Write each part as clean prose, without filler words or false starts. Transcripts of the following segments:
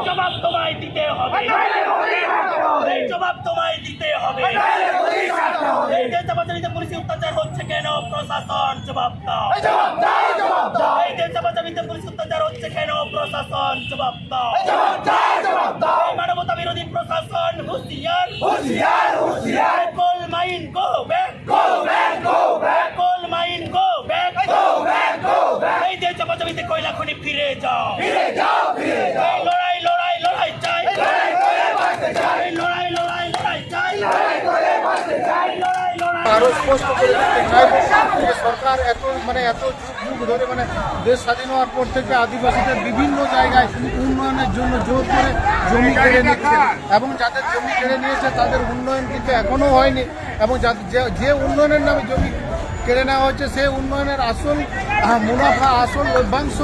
জবাব তোমায় দিতে হবে, জবাব তোমায় দিতে হবে। এই দেশবাজারিতে পুলিশি অত্যাচার হচ্ছে কেন? প্রশাসন জবাব দাও। এই দেশবাজারিতে পুলিশি অত্যাচার হচ্ছে কেন? প্রশাসন জবাব দাও। এই মানবতা বিরোধী প্রশাসন হুঁশিয়ার, coal mine go back, coal mine go back. এই দেশবাজারিতে কয়লা খনি ফিরে যাও। লড়াই লড়াই লড়াই চাই, লড়াই লড়াই লড়াই চাই, আরো স্পষ্ট করে দিতে চাইব যে সরকার এত যুগ ধরে দেশ স্বাধীন হওয়ার পর থেকে আদিবাসীদের বিভিন্ন জায়গায় উন্নয়নের জন্য জোর করে জমি কেড়ে নিচ্ছে এবং যাদের জমি কেড়ে নিয়েছে তাদের উন্নয়ন কিন্তু এখনো হয়নি এবং যে উন্নয়নের নামে জমি কেড়ে নেওয়া হচ্ছে সেই উন্নয়নের আসল মুনাফা, আসল লভ্যাংশ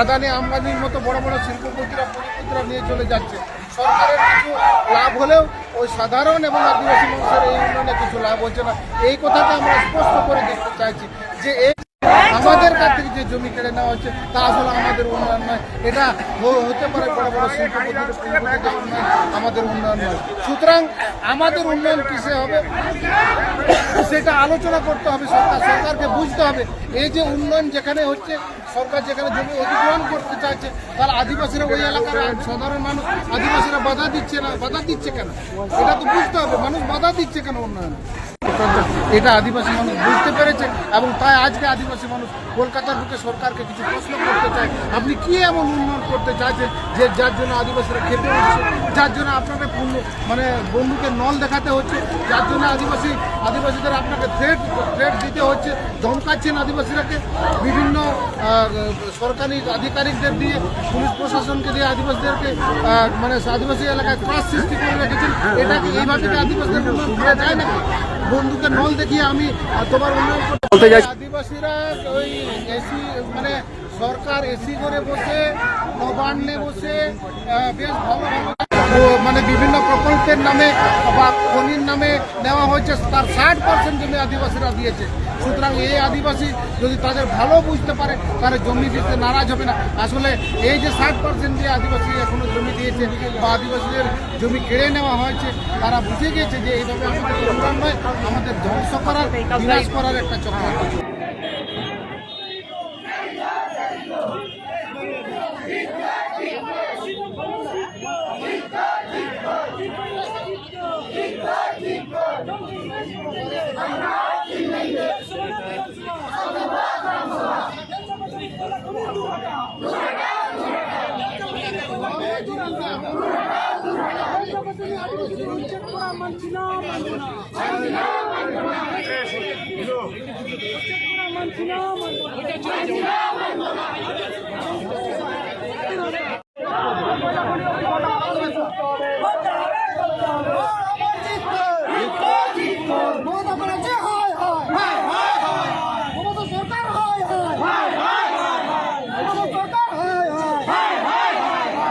আদানি আম্বানির মতো বড় বড় শিল্পপতিরা পুঁজিপতিরা নিয়ে চলে যাচ্ছে। সরকারের কিছু লাভ হলেও ওই সাধারণ এবং আদিবাসী মানুষের এই উন্নয়নে কিছু লাভ হচ্ছে না। এই কথাটা আমরা স্পষ্ট করে দেখতে চাইছি যে এই আমাদের কাছ থেকে যে জমি কেড়ে নেওয়া হচ্ছে তা আসলে আমাদের উন্নয়ন নয়। এটা হতে পারে বড় বড় শিল্পপতির উন্নয়ন, আমাদের উন্নয়ন নয়। সুতরাং আমাদের উন্নয়ন কিসে হবে সেটা আলোচনা করতে হবে। সরকারকে বুঝতে হবে এই যে উন্নয়ন যেখানে হচ্ছে, সরকার যেখানে জমি অধিগ্রহণ করতে চাইছে তার আদিবাসীরা ওই এলাকার সাধারণ মানুষ আদিবাসীরা বাধা দিচ্ছে কেন? এটা তো বুঝতে হবে, মানুষ বাধা দিচ্ছে কেন উন্নয়ন। এটা আদিবাসী মানুষ বুঝতে পেরেছে এবং তাই আজকে আদিবাসী মানুষ কলকাতার বুকে সরকারকে কিছু প্রশ্ন করতে চায়, আপনি কি এমন উন্নয়ন করতে চাইছেন যে যার জন্য আদিবাসীরা খেতে হচ্ছে, যার জন্য আপনাকে বন্ধুকে নল দেখাতে হচ্ছে, যার জন্য আদিবাসীদের আপনাকে থ্রেট দিতে হচ্ছে, ধমকাচ্ছেন আদিবাসীরাকে বিভিন্ন সরকারি আধিকারিকদের দিয়ে, পুলিশ প্রশাসনকে দিয়ে আদিবাসীদেরকে আদিবাসী এলাকায় ত্রাস সৃষ্টি করে রেখেছেন। এটাকে এইভাবে আদিবাসীদের উন্নয়ন করা যায় নাকি? বন্ধুকে নল দেখিয়ে আমি তোমার উন্নয়ন করতে যাই। আদিবাসীরা ওই এসি সরকার এসি করে বসে নবান্নে বসে বেশ ভালো বিভিন্ন প্রকল্পের নামে বা খনির নামে নেওয়া হয়েছে, তার 60% জমি আদিবাসীরা দিয়েছে। সুতরাং এই আদিবাসী যদি তাদের ভালো বুঝতে পারে তাহলে জমি দিতে নারাজ হবে না। আসলে এই যে 60% যে আদিবাসী এখনো জমি দিয়েছে বা আদিবাসীদের জমি কেড়ে নেওয়া হয়েছে, তারা বুঝে গিয়েছে যে এইভাবে আমাদের উন্নয়ন নয়, আমাদের ধ্বংস করার, বিনাশ করার একটা চক্রান্ত।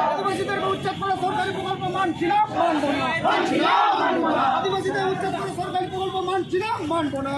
আদিবাসীদের উচ্ছেদ করে সরকারি প্রকল্প মানছি না, মানবো না।